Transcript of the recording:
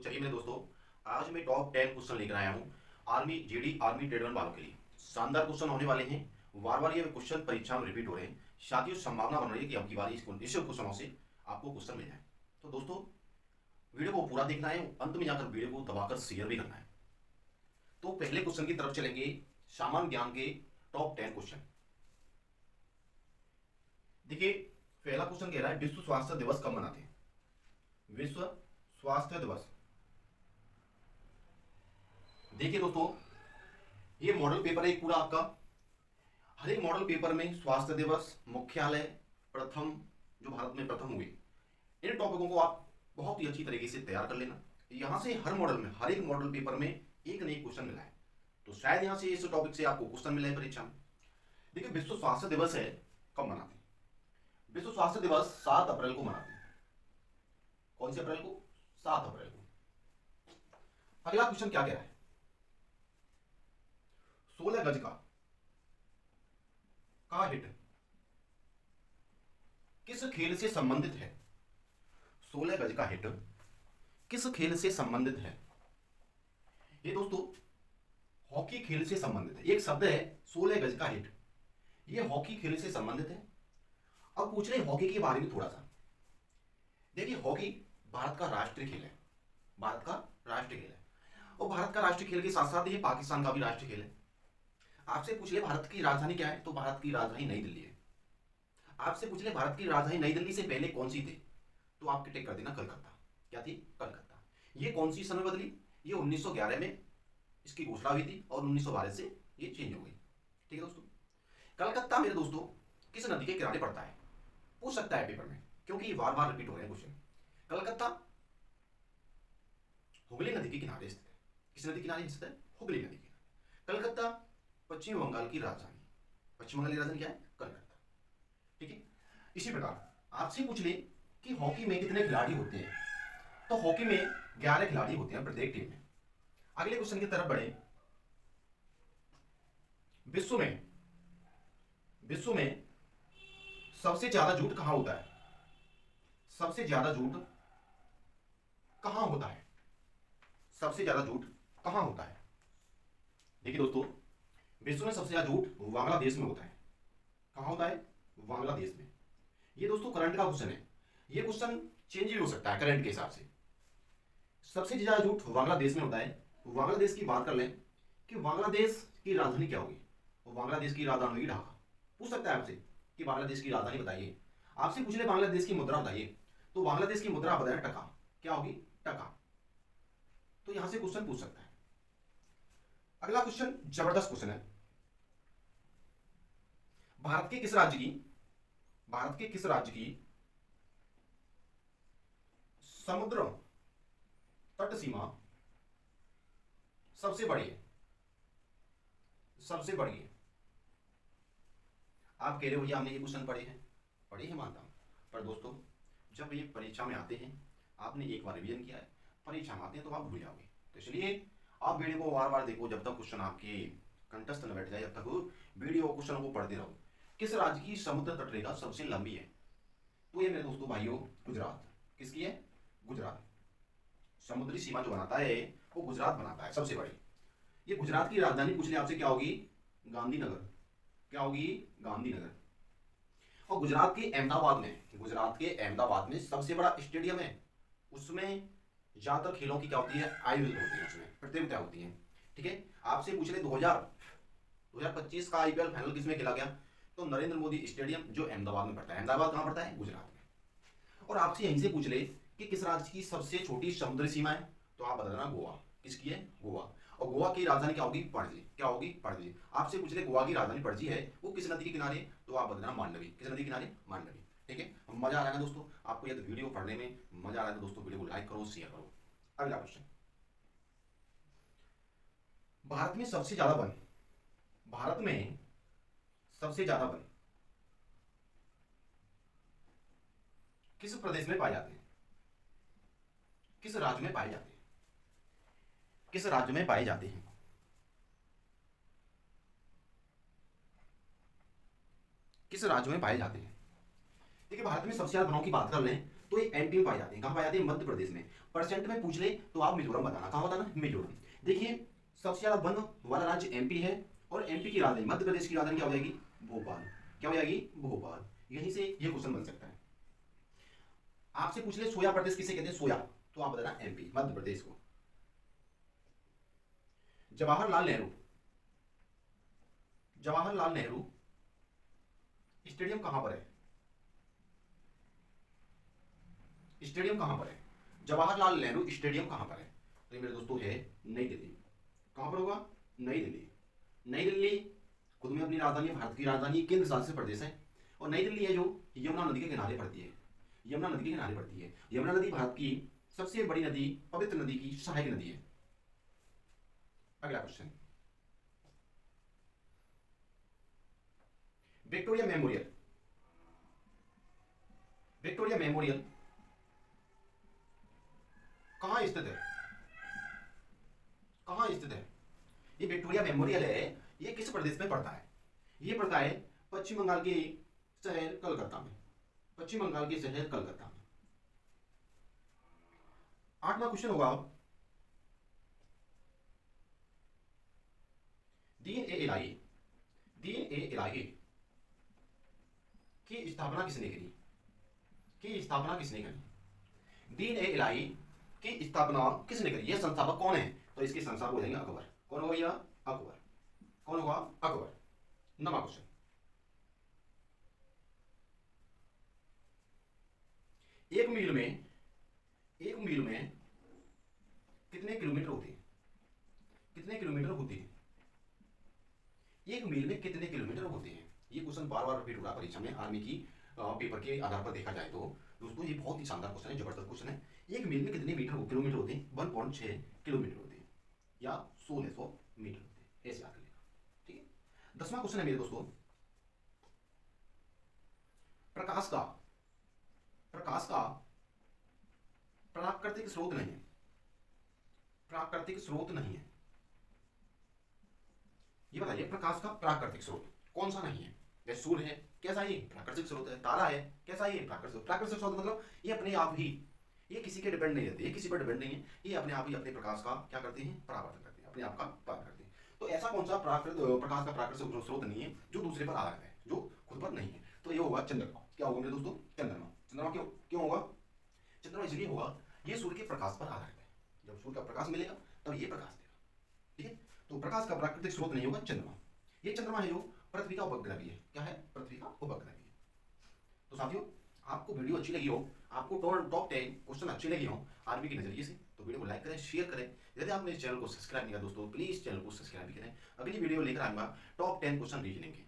चलिए मेरे दोस्तों, आज मैं टॉप 10 क्वेश्चन लेकर आया हूँ army GD army trade one वालों के लिए। शानदार क्वेश्चन होने वाले हैं। बार बार ये क्वेश्चन परीक्षा में रिपीट हो रहे हैं। साथियों, संभावना बन रही है कि अब की बार इस क्वेश्चनों से आपको क्वेश्चन मिल जाए। तो दोस्तों, वीडियो को पूरा देखना है, अंत में जाकर वीडियो को दबाकर शेयर भी करना है। तो पहले क्वेश्चन की तरफ चलेंगे। सामान्य ज्ञान के टॉप 10 क्वेश्चन। देखिए, पहला क्वेश्चन कह रहा है विश्व स्वास्थ्य दिवस कब मनाते हैं? विश्व स्वास्थ्य दिवस। देखिए दोस्तों, ये मॉडल पेपर है एक पूरा आपका। हर एक मॉडल पेपर में स्वास्थ्य दिवस, मुख्यालय, प्रथम, जो भारत में प्रथम हुए, इन टॉपिकों को आप बहुत ही अच्छी तरीके से तैयार कर लेना। यहां से हर मॉडल में, हर एक मॉडल पेपर में एक नई क्वेश्चन मिला है, तो शायद यहां से इस टॉपिक से आपको क्वेश्चन मिला है परीक्षा में। देखिए, विश्व स्वास्थ्य दिवस है, कब मनाते हैं? विश्व स्वास्थ्य दिवस 7 अप्रैल को मनाते हैं। कौन से अप्रैल को? 7 अप्रैल को। अगला क्वेश्चन क्या कह रहा है? 16 गज का हिट किस खेल से संबंधित है? 16 गज का हिट किस खेल से संबंधित है? ये दोस्तों हॉकी खेल से संबंधित है। एक शब्द है 16 गज का हिट, ये हॉकी खेल से संबंधित है। अब पूछ रहे हॉकी के बारे में थोड़ा सा। देखिए, हॉकी भारत का राष्ट्रीय खेल है। भारत का राष्ट्रीय खेल है, और भारत का राष्ट्रीय खेल के साथ साथ ये पाकिस्तान का भी राष्ट्रीय खेल है। आपसे पूछ ले भारत की राजधानी क्या है, तो भारत की राजधानी नई दिल्ली है। आपसे पूछ ले भारत की राजधानी नई दिल्ली से पहले कौन सी थी, तो आप टिक कर देना कलकत्ता। क्या थी? कलकत्ता। ये कौन सी सन में बदली? ये 1911 में इसकी घोषणा हुई थी, और 1912 से ये चेंज हो गई। ठीक है दोस्तों। कलकत्ता मेरे दोस्तों किस नदी के किनारे पड़ता है? पूछ सकता है पेपर में, क्योंकि ये बार बार रिपीट हो रहे हैं क्वेश्चन। कलकत्ता हुगली नदी के किनारे स्थित है। किस नदी किनारे स्थित है? हुगली नदी के किनारे। कलकत्ता पश्चिम बंगाल की राजधानी। पश्चिम बंगाल की राजधानी क्या है? कलकत्ता। ठीक है। इसी प्रकार आपसे पूछ ले कि हॉकी में कितने खिलाड़ी होते हैं, तो हॉकी में 11 खिलाड़ी होते हैं प्रत्येक टीम में। अगले क्वेश्चन की तरफ बढ़े। विश्व में सबसे ज्यादा जूट कहां होता है? सबसे ज्यादा जूट कहां होता है? सबसे ज्यादा जूट कहां होता है? देखिए दोस्तों, विश्व में सबसे ज्यादा जूट बांग्लादेश में होता है। कहां होता है? बांग्लादेश में। ये दोस्तों करंट का क्वेश्चन है। ये क्वेश्चन चेंज भी हो सकता है करंट के हिसाब से। सबसे ज्यादा जूट बांग्लादेश में होता है। बांग्लादेश की बात कर लें कि बांग्लादेश की राजधानी क्या होगी, और बांग्लादेश की राजधानी होगी ढाका। पूछ सकता है आपसे कि बांग्लादेश की राजधानी बताइए। आपसे पूछ ले बांग्लादेश की मुद्रा बताइए, तो बांग्लादेश की मुद्रा बताए टका। क्या होगी? टका। तो यहां से क्वेश्चन पूछ सकता है। अगला क्वेश्चन जबरदस्त क्वेश्चन है। भारत के किस राज्य की समुद्र तट सीमा सबसे बड़ी है? सबसे बड़ी है। आप कह रहे हो भैया हमने ये क्वेश्चन पढ़े हैं मानता हूं, पर दोस्तों जब ये परीक्षा में आते हैं, आपने एक बार रिवीजन किया है, परीक्षा में आते हैं तो आप भूल जाओगे। तो इसलिए आप वीडियो को बार बार देखो, जब तक क्वेश्चन आपके कंठस्थ न बैठ जाए, जब तक वीडियो क्वेश्चन को पढ़ते रहो। किस राज्य की समुद्र तट रेखा सबसे लंबी है? तो ये मेरे दोस्तों भाइयों गुजरात। किसकी है? गुजरात। समुद्री सीमा जो बनाता है वो गुजरात बनाता है, सबसे बड़ी। ये गुजरात की राजधानी पूछ ले आपसे, क्या होगी? गांधीनगर। क्या होगी? गांधीनगर। और गुजरात के अहमदाबाद में सबसे बड़ा स्टेडियम है। उसमें ज्यादातर खेलों की क्या होती है? आयोजित होती है, उसमें प्रतियोगिता होती है। ठीक है। आपसे पूछ ले 2025 का आईपीएल फाइनल किसमें खेला गया, तो नरेंद्र मोदी स्टेडियम, जो अहमदाबाद में पड़ता है। अहमदाबाद कहां पड़ता है? गुजरात में। और आपसे यहीं से पूछ ले कि किस राज्य की सबसे छोटी समुद्री सीमा है, तो आप बता देना गोवा। किसकी है? गोवा। और गोवा की राजधानी क्या होगी? पणजी। क्या होगी? पणजी। आपसे पूछ ले गोवा की राजधानी पणजी है, वो किस नदी के किनारे, तो आप बताना मांडवी। किस नदी के किनारे? मांडवी। ठीक है। मजा आ रहा है दोस्तों आपको यदि वीडियो पढ़ने में मजा आ रहा है तो दोस्तों वीडियो को लाइक करो, शेयर करो। अगला क्वेश्चन। भारत में सबसे ज्यादा वन किस प्रदेश में पाए जाते हैं? किस राज्य में पाए जाते हैं? किस राज्य में पाए जाते हैं? किस राज्य में पाए जाते हैं? देखिए, भारत में सबसे ज्यादा वनों की बात कर लें तो ये एमपी में पाए जाते हैं। कहाँ पाए जाते हैं? मध्य प्रदेश में। परसेंट में पूछ ले तो आप मिजोरम बताना। कहाँ बताना? मिजोरम। देखिए सबसे ज्यादा वन वाला राज्य एमपी है और एमपी की राजधानी, मध्य प्रदेश की राजधानी क्या हो जाएगी? भोपाल। क्या हो जाएगी? भोपाल। यहीं से ये क्वेश्चन बन सकता है। आपसे पूछ ले सोया प्रदेश किसे कहते हैं? सोया, तो आप बताना एमपी, मध्य प्रदेश को। जवाहरलाल नेहरू, जवाहरलाल नेहरू स्टेडियम कहां पर है? स्टेडियम कहां पर है? जवाहरलाल नेहरू स्टेडियम कहां पर है? तो मेरे दोस्तों है नई दिल्ली। कहां पर होगा? नई दिल्ली। नई दिल्ली खुद में अपनी राजधानी है, भारत की राजधानी, केंद्र शासित प्रदेश है। और नई दिल्ली है जो यमुना नदी के किनारे पड़ती है। यमुना नदी के किनारे पड़ती है। यमुना नदी भारत की सबसे बड़ी नदी, पवित्र नदी की सहायक नदी है। अगला question, Victoria memorial, Victoria memorial कहां स्थित है? कहां स्थित है? ये विक्टोरिया मेमोरियल है, ये किस प्रदेश में पड़ता है? ये पड़ता है पश्चिम बंगाल के शहर कलकत्ता में। पश्चिम बंगाल के शहर कलकत्ता में। आठवां क्वेश्चन होगा, दीन ए इलाही, दीन ए इलाही की स्थापना किसने करी? की स्थापना किसने करी? दीन ए इलाही की स्थापना किसने करी? यह संस्थापक कौन है? तो इसके संस्थापक हो जाएंगे अकबर। कौन होगा भैया? अकबर। कौन होगा? अकबर। नवा क्वेश्चन, एक मील में, एक मील में कितने किलोमीटर होते हैं? कितने किलोमीटर होते हैं? एक मील में कितने किलोमीटर होते हैं? ये क्वेश्चन बार बार रिपीट हो रहा है परीक्षा में, आर्मी की पेपर के आधार पर देखा जाए तो दोस्तों ये बहुत ही शानदार क्वेश्चन है, जबरदस्त क्वेश्चन है। एक मील में कितने मीटर किलोमीटर होते हैं? 1.6 किलोमीटर होते हैं या 1600 मीटर होते हैं, ऐसे याद करिएगा। ठीक है। 10वां क्वेश्चन है मेरे दोस्तों, प्रकाश का, प्रकाश का प्राकृतिक स्रोत नहीं है। प्राकृतिक स्रोत नहीं है। ये बताइए प्रकाश का प्राकृतिक स्रोत कौन सा नहीं है? जैसे सूर्य है, कैसा ये? प्राकृतिक स्रोत है। तारा है, कैसा ये? प्राकृतिक। प्राकृतिक स्रोत मतलब ये अपने आप ही, ये किसी के डिपेंड नहीं रहते, ये किसी पर डिपेंड नहीं है, ये अपने आप ही अपने प्रकाश का क्या करते हैं? परावर्तन करते हैं, अपने आप का पालन करते हैं। तो ऐसा कौन सा प्रकाश का प्राकृतिक स्रोत नहीं है जो दूसरे पर आधारित है, जो खुद पर नहीं है? तो ये होगा चंद्रमा। क्या होगा मेरे दोस्तों? चंद्रमा। चंद्रमा क्यों क्यों होगा? चंद्रमा इसलिए होगा, ये सूर्य के प्रकाश पर आधारित है। जब सूर्य का प्रकाश मिलेगा तब ये प्रकाश देगा। ठीक है। तो प्रकाश का प्राकृतिक स्रोत नहीं होगा चंद्रमा। ये चंद्रमा है जो पृथ्वी का उपग्रह भी है। क्या है? पृथ्वी का उपग्रह भी है। तो साथियों आपको वीडियो अच्छी लगी हो, आपको टॉप 10 क्वेश्चन अच्छे लगे हो आर्मी के नजरिए से, तो वीडियो को लाइक करें, शेयर करें। यदि आपने इस चैनल को सब्सक्राइब नहीं किया दोस्तों, प्लीज चैनल को सब्सक्राइब भी करें। अगली वीडियो लेकर आऊंगा टॉप 10 क्वेश्चन रीजनिंग के।